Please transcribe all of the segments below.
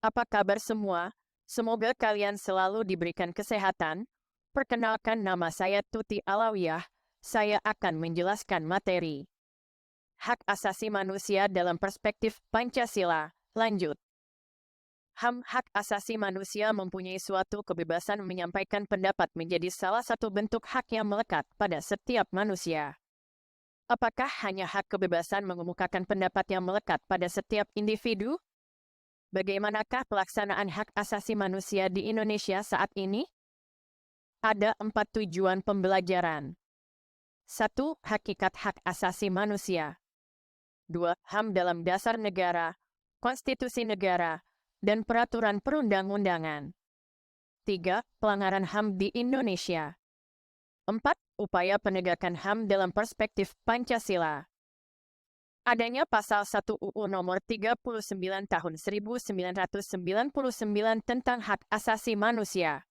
Apa kabar semua? Semoga kalian selalu diberikan kesehatan. Perkenalkan, nama saya Tuti Alawiyah. Saya akan menjelaskan materi hak asasi manusia dalam perspektif Pancasila. Lanjut. Hak asasi manusia mempunyai suatu kebebasan menyampaikan pendapat menjadi salah satu bentuk hak yang melekat pada setiap manusia. Apakah hanya hak kebebasan mengemukakan pendapat yang melekat pada setiap individu? Bagaimanakah pelaksanaan hak asasi manusia di Indonesia saat ini? Ada 4 tujuan pembelajaran. 1. Hakikat hak asasi manusia. 2. HAM dalam dasar negara, konstitusi negara, dan peraturan perundang-undangan. 3. Pelanggaran HAM di Indonesia. 4. Upaya penegakan HAM dalam perspektif Pancasila. Adanya Pasal 1 UU Nomor 39 Tahun 1999 tentang Hak Asasi Manusia.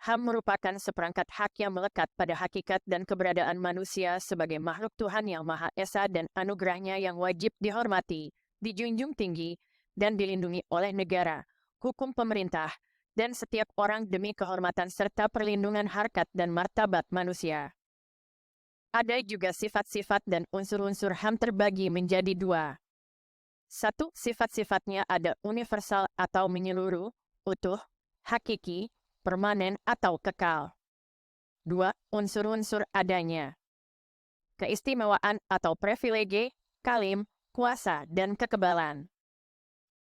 HAM merupakan seperangkat hak yang melekat pada hakikat dan keberadaan manusia sebagai makhluk Tuhan yang Maha Esa dan anugerahnya yang wajib dihormati, dijunjung tinggi, dan dilindungi oleh negara, hukum pemerintah, dan setiap orang demi kehormatan serta perlindungan harkat dan martabat manusia. Ada juga sifat-sifat dan unsur-unsur HAM terbagi menjadi 2. 1. Sifat-sifatnya ada universal atau menyeluruh, utuh, hakiki, permanen atau kekal. 2. Unsur-unsur adanya. Keistimewaan atau privilege, kalim, kuasa dan kekebalan.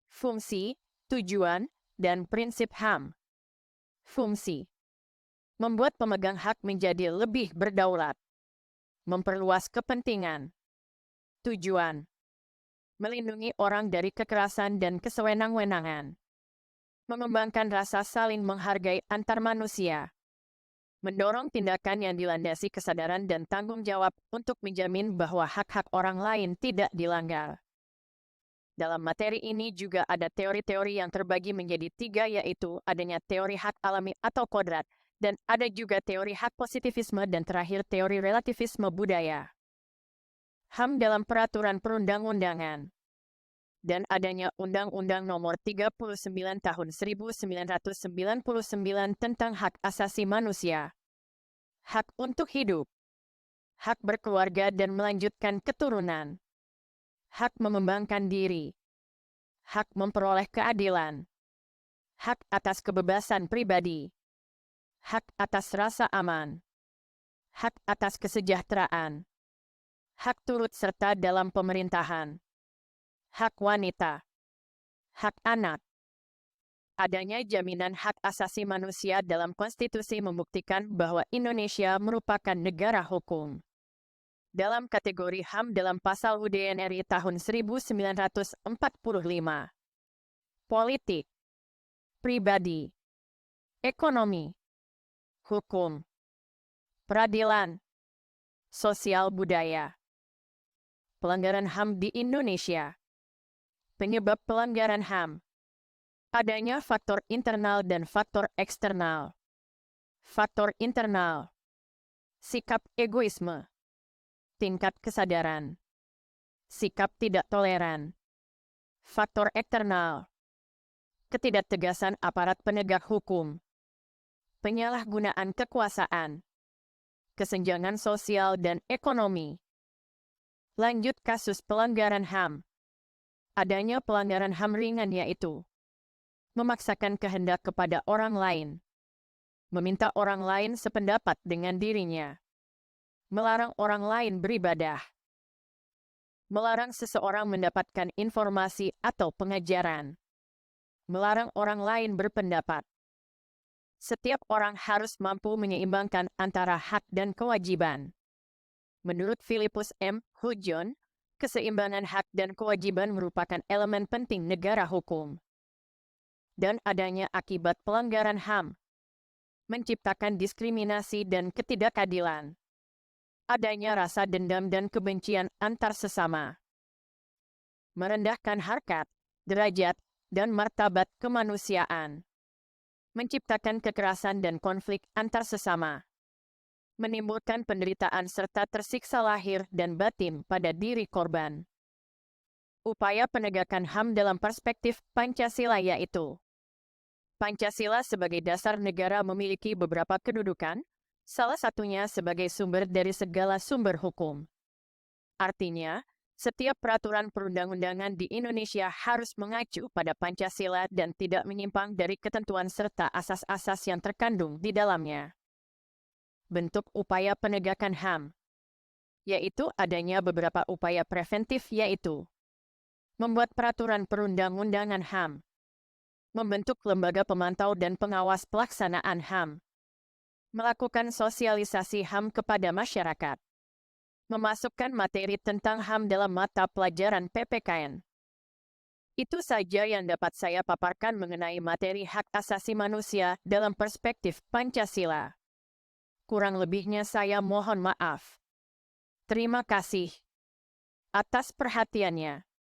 Fungsi, tujuan, dan prinsip HAM. Fungsi. Membuat pemegang hak menjadi lebih berdaulat. Memperluas kepentingan. Tujuan. Melindungi orang dari kekerasan dan kesewenang-wenangan. Mengembangkan rasa saling menghargai antar manusia. Mendorong tindakan yang dilandasi kesadaran dan tanggung jawab untuk menjamin bahwa hak-hak orang lain tidak dilanggar. Dalam materi ini juga ada teori-teori yang terbagi menjadi 3, yaitu adanya teori hak alami atau kodrat, dan ada juga teori hak positivisme dan terakhir teori relativisme budaya. HAM dalam peraturan perundang-undangan. Dan adanya Undang-Undang Nomor 39 Tahun 1999 tentang Hak Asasi Manusia. Hak untuk hidup. Hak berkeluarga dan melanjutkan keturunan. Hak mengembangkan diri. Hak memperoleh keadilan. Hak atas kebebasan pribadi. Hak atas rasa aman. Hak atas kesejahteraan. Hak turut serta dalam pemerintahan. Hak wanita. Hak anak. Adanya jaminan hak asasi manusia dalam konstitusi membuktikan bahwa Indonesia merupakan negara hukum. Dalam kategori HAM dalam pasal UDNRI tahun 1945. Politik, pribadi, ekonomi, hukum, peradilan, sosial budaya. Pelanggaran HAM di Indonesia. Penyebab pelanggaran HAM. Adanya faktor internal dan faktor eksternal. Faktor internal. Sikap egoisme. Tingkat kesadaran. Sikap tidak toleran. Faktor eksternal. Ketidaktegasan aparat penegak hukum. Penyalahgunaan kekuasaan. Kesenjangan sosial dan ekonomi. Lanjut kasus pelanggaran HAM. Adanya pelanggaran HAM ringan yaitu memaksakan kehendak kepada orang lain. Meminta orang lain sependapat dengan dirinya. Melarang orang lain beribadah. Melarang seseorang mendapatkan informasi atau pengajaran. Melarang orang lain berpendapat. Setiap orang harus mampu menyeimbangkan antara hak dan kewajiban. Menurut Philippus M. Hujon, keseimbangan hak dan kewajiban merupakan elemen penting negara hukum. Dan adanya akibat pelanggaran HAM. Menciptakan diskriminasi dan ketidakadilan. Adanya rasa dendam dan kebencian antar sesama. Merendahkan harkat, derajat, dan martabat kemanusiaan. Menciptakan kekerasan dan konflik antar sesama. Menimbulkan penderitaan serta tersiksa lahir dan batin pada diri korban. Upaya penegakan HAM dalam perspektif Pancasila yaitu Pancasila sebagai dasar negara memiliki beberapa kedudukan, salah satunya sebagai sumber dari segala sumber hukum. Artinya, setiap peraturan perundang-undangan di Indonesia harus mengacu pada Pancasila dan tidak menyimpang dari ketentuan serta asas-asas yang terkandung di dalamnya. Bentuk upaya penegakan HAM, yaitu adanya beberapa upaya preventif yaitu membuat peraturan perundang-undangan HAM, membentuk lembaga pemantau dan pengawas pelaksanaan HAM, melakukan sosialisasi HAM kepada masyarakat, memasukkan materi tentang HAM dalam mata pelajaran PPKN. Itu saja yang dapat saya paparkan mengenai materi hak asasi manusia dalam perspektif Pancasila. Kurang lebihnya saya mohon maaf. Terima kasih atas perhatiannya.